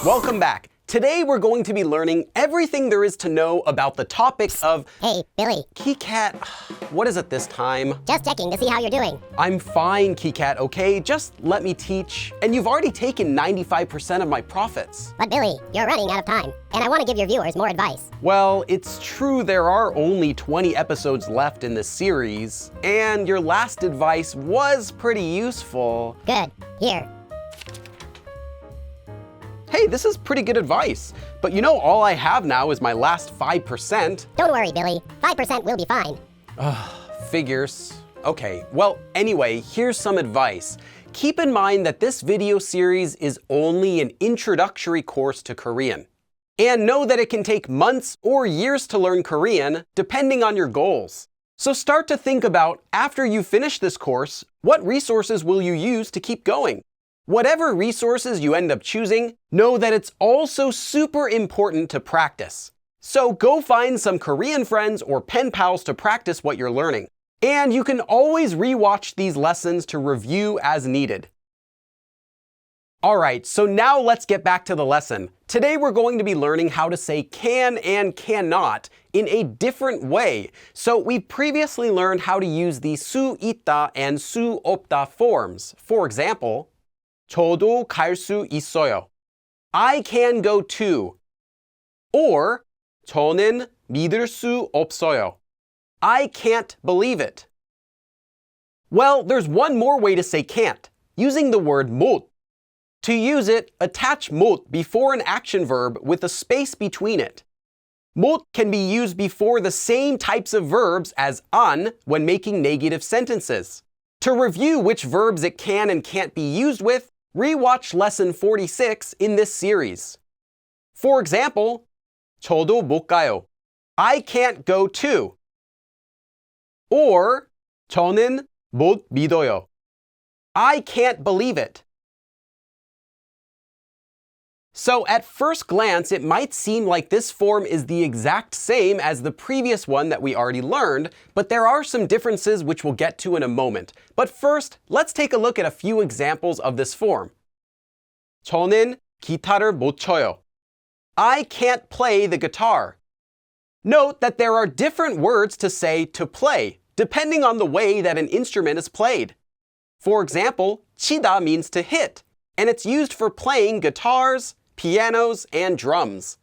Welcome back. Today we're going to be learning everything there is to know about the topic of... Hey, Billy. KeyCat, what is it this time? Just checking to see how you're doing. I'm fine, KeyCat, okay? Just let me teach. And you've already taken 95% of my profits. But Billy, you're running out of time, and I want to give your viewers more advice. Well, it's true there are only 20 episodes left in this series, and your last advice was pretty useful. Good. Here. Hey, this is pretty good advice. But you know, all I have now is my last 5%. Don't worry, Billy. 5% will be fine. Figures. Okay, well, anyway, here's some advice. Keep in mind that this video series is only an introductory course to Korean. And know that it can take months or years to learn Korean, depending on your goals. So start to think about, after you finish this course, what resources will you use to keep going? Whatever resources you end up choosing, know that it's also super important to practice. So go find some Korean friends or pen pals to practice what you're learning. And you can always rewatch these lessons to review as needed. Alright, so now let's get back to the lesson. Today we're going to be learning how to say can and cannot in a different way. So we previously learned how to use the 수 있다 and 수 없다 forms. For example, 저도 갈 수 있어요. I can go too. Or 저는 믿을 수 없어요. I can't believe it. Well, there's one more way to say can't, using the word 못. To use it, attach 못 before an action verb with a space between it. 못 can be used before the same types of verbs as 안 when making negative sentences. To review which verbs it can and can't be used with, rewatch lesson 46 in this series. For example, 저도 못 가요. I can't go too. Or 저는 못 믿어요. I can't believe it. So at first glance, it might seem like this form is the exact same as the previous one that we already learned, but there are some differences which we'll get to in a moment. But first, let's take a look at a few examples of this form. 저는 기타를 못 쳐요. I can't play the guitar. Note that there are different words to say to play, depending on the way that an instrument is played. For example, 치다 means to hit, and it's used for playing guitars, pianos, and drums.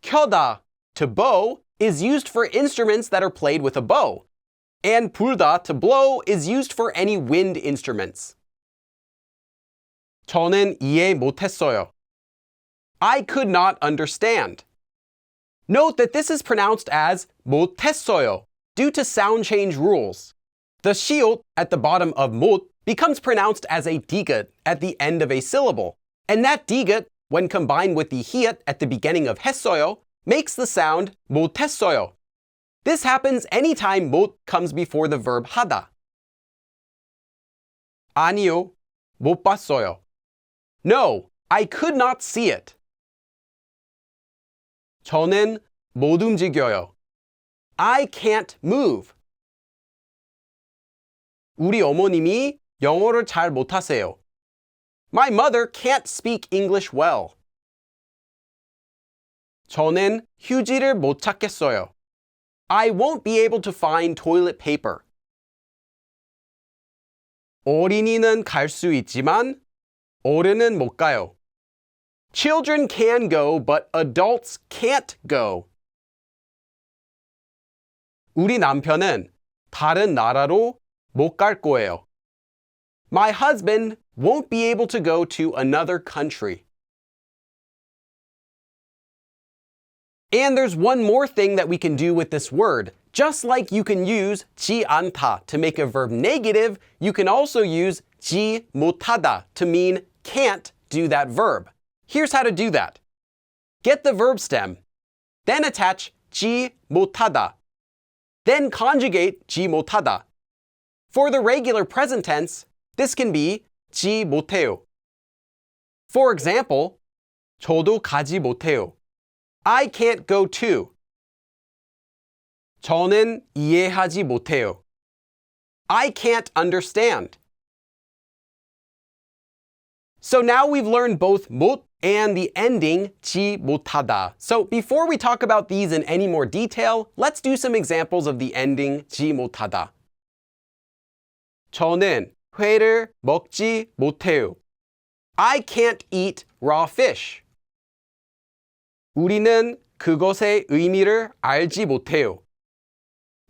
켜다, to bow, is used for instruments that are played with a bow. And 불다, to blow, is used for any wind instruments. 저는 이해 못했어요. I could not understand. Note that this is pronounced as 못했어요 due to sound change rules. The 시옷 at the bottom of 못 becomes pronounced as a 디귿 at the end of a syllable. And that 디귿, when combined with the 히읗 at the beginning of 했어요, makes the sound 못했어요. This happens anytime 못 comes before the verb 하다. 아니요, 못 봤어요. No, I could not see it. 저는 못 움직여요. I can't move. 우리 어머님이 영어를 잘 못하세요. My mother can't speak English well. 저는 휴지를 못 찾겠어요. I won't be able to find toilet paper. 어린이는 갈 수 있지만 어른은 못 가요. Children can go, but adults can't go. 우리 남편은 다른 나라로 못 갈 거예요. My husband won't be able to go to another country. And there's one more thing that we can do with this word. Just like you can use 지 않다 to make a verb negative, you can also use 지 못하다 to mean can't do that verb. Here's how to do that. Get the verb stem, then attach 지 못하다, then conjugate 지 못하다. For the regular present tense, this can be 지 못해요. For example, 저도 가지 못해요. I can't go too. 저는 이해하지 못해요. I can't understand. So now we've learned both 못 and the ending 지 못하다. So before we talk about these in any more detail, let's do some examples of the ending 지 못하다. 저는 회를 먹지 못해요. I can't eat raw fish. 우리는 그것의 의미를 알지 못해요.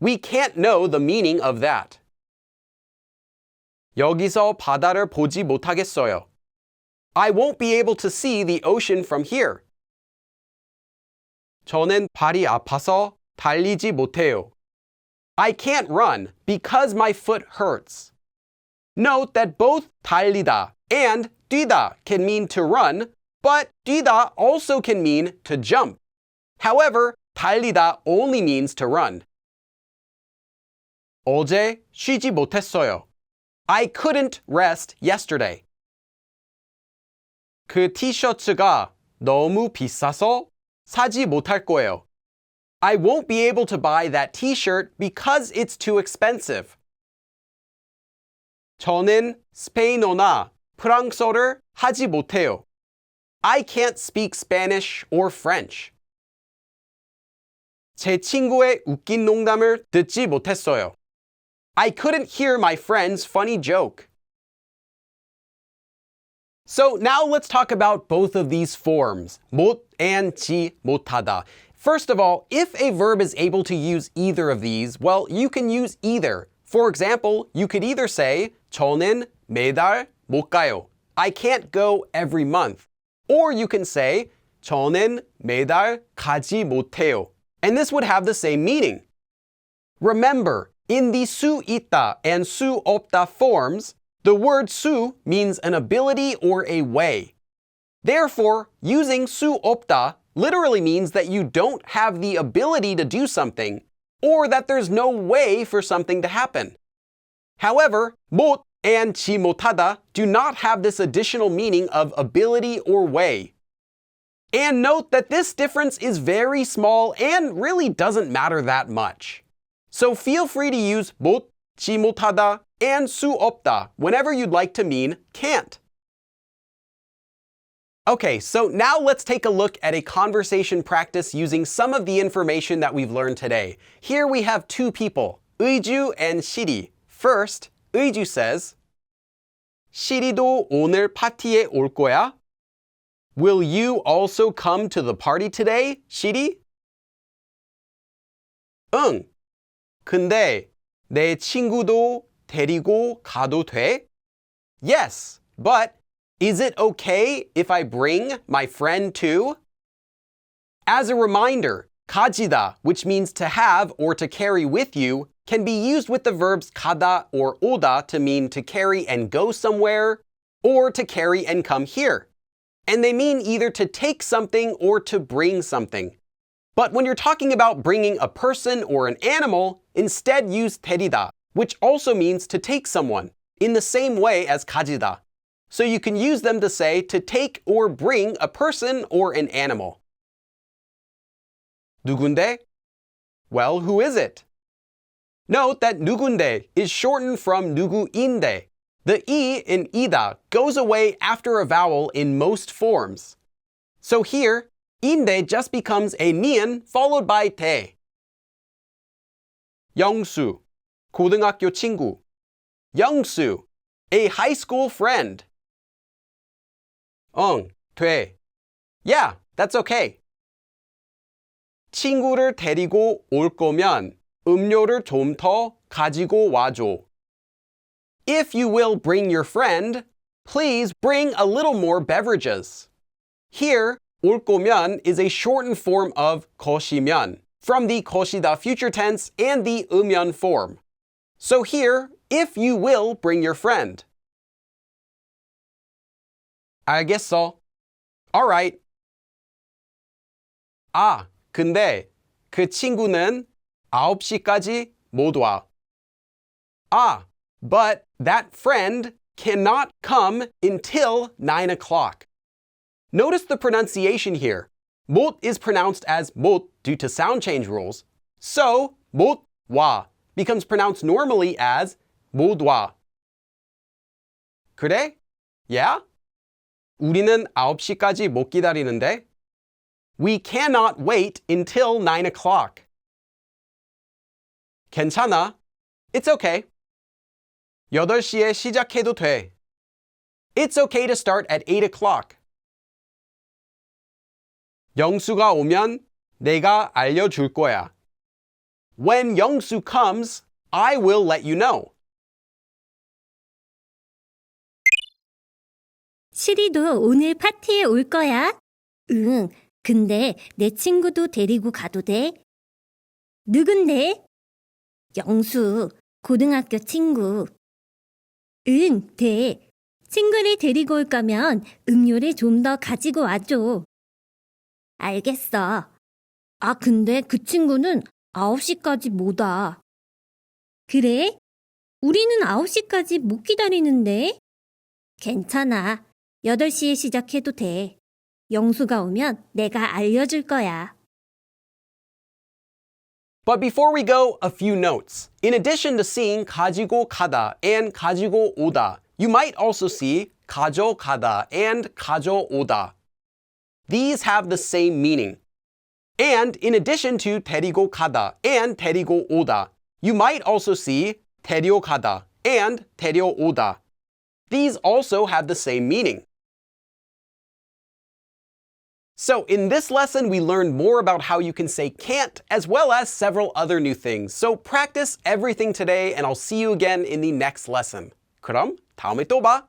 We can't know the meaning of that. 여기서 바다를 보지 못하겠어요. I won't be able to see the ocean from here. 저는 발이 아파서 달리지 못해요. I can't run because my foot hurts. Note that both 달리다 and 뛰다 can mean to run, but 뛰다 also can mean to jump. However, 달리다 only means to run. 어제 쉬지 못했어요. I couldn't rest yesterday. 그 티셔츠가 너무 비싸서 사지 못할 거예요. I won't be able to buy that t-shirt because it's too expensive. 저는 스페인어나 프랑스어를 하지 못해요. I can't speak Spanish or French. 제 친구의 웃긴 농담을 듣지 못했어요. I couldn't hear my friend's funny joke. So now let's talk about both of these forms, 못 and 지 못하다. First of all, if a verb is able to use either of these, well, you can use either. For example, you could either say 저는 매달 못 가요. I can't go every month. Or you can say 저는 매달 가지 못해요. And this would have the same meaning. Remember, in the 수 있다 and 수 없다 forms, the word 수 means an ability or a way. Therefore, using 수 없다 literally means that you don't have the ability to do something, or that there's no way for something to happen. However, 못 and 지 못하다 do not have this additional meaning of ability or way. And note that this difference is very small and really doesn't matter that much. So feel free to use 못, 지 못하다, and 수 없다 whenever you'd like to mean can't. Okay, so now let's take a look at a conversation practice using some of the information that we've learned today. Here we have two people, 의주 and 시리. First, 의주 says, 시리도 오늘 파티에 올 거야? Will you also come to the party today, 시리? 응. 근데 내 친구도 데리고 가도 돼? Yes, but is it okay if I bring my friend too? As a reminder, 가지다, which means to have or to carry with you, can be used with the verbs 가다 or 오다 to mean to carry and go somewhere, or to carry and come here. And they mean either to take something or to bring something. But when you're talking about bringing a person or an animal, instead use 데리다, which also means to take someone, in the same way as 가지다. So you can use them to say to take or bring a person or an animal. 누군데? Well, who is it? Note that 누군데 is shortened from 누구인데. The E in 이다 goes away after a vowel in most forms. So here, 인데 just becomes a nian followed by 대. 영수, 고등학교 친구. 영수, a high school friend. 응, 돼. Yeah, that's okay. 친구를 데리고 올 거면 음료를 좀 더 가지고 와줘. If you will bring your friend, please bring a little more beverages. Here, 올 거면 is a shortened form of 것이면, from the 것이다 future tense and the 으면 form. So here, if you will bring your friend. 알겠어. Alright. 아, 근데 그 친구는 9시까지 못 와. Ah, but that friend cannot come until 9 o'clock. Notice the pronunciation here. 못 is pronounced as 못 due to sound change rules. So, 못 와 becomes pronounced normally as 못 와. 그래? Yeah? 우리는 9시까지 못 기다리는데. We cannot wait until 9 o'clock. 괜찮아. It's okay. 8시에 시작해도 돼. It's okay to start at 8 o'clock. 영수가 오면 내가 알려줄 거야. When 영수 comes, I will let you know. 시리도 오늘 파티에 올 거야? 응, 근데 내 친구도 데리고 가도 돼? 누군데? 영수, 고등학교 친구. 응, 돼. 친구를 데리고 올 거면 음료를 좀 더 가지고 와줘. 알겠어. 아, 근데 그 친구는 9시까지 못 와. 그래? 우리는 9시까지 못 기다리는데? 괜찮아. 8시에 시작해도 돼. 영수가 오면 내가 알려줄 거야. But before we go, a few notes. In addition to seeing 가지고 가다 and 가지고 오다, you might also see 가져가다 and 가져오다. These have the same meaning. And in addition to 데리고 가다 and 데리고 오다, you might also see 데려가다 and 데려오다. These also have the same meaning. So in this lesson, we learned more about how you can say can't, as well as several other new things. So practice everything today, and I'll see you again in the next lesson. 그럼 다음에 또 봐.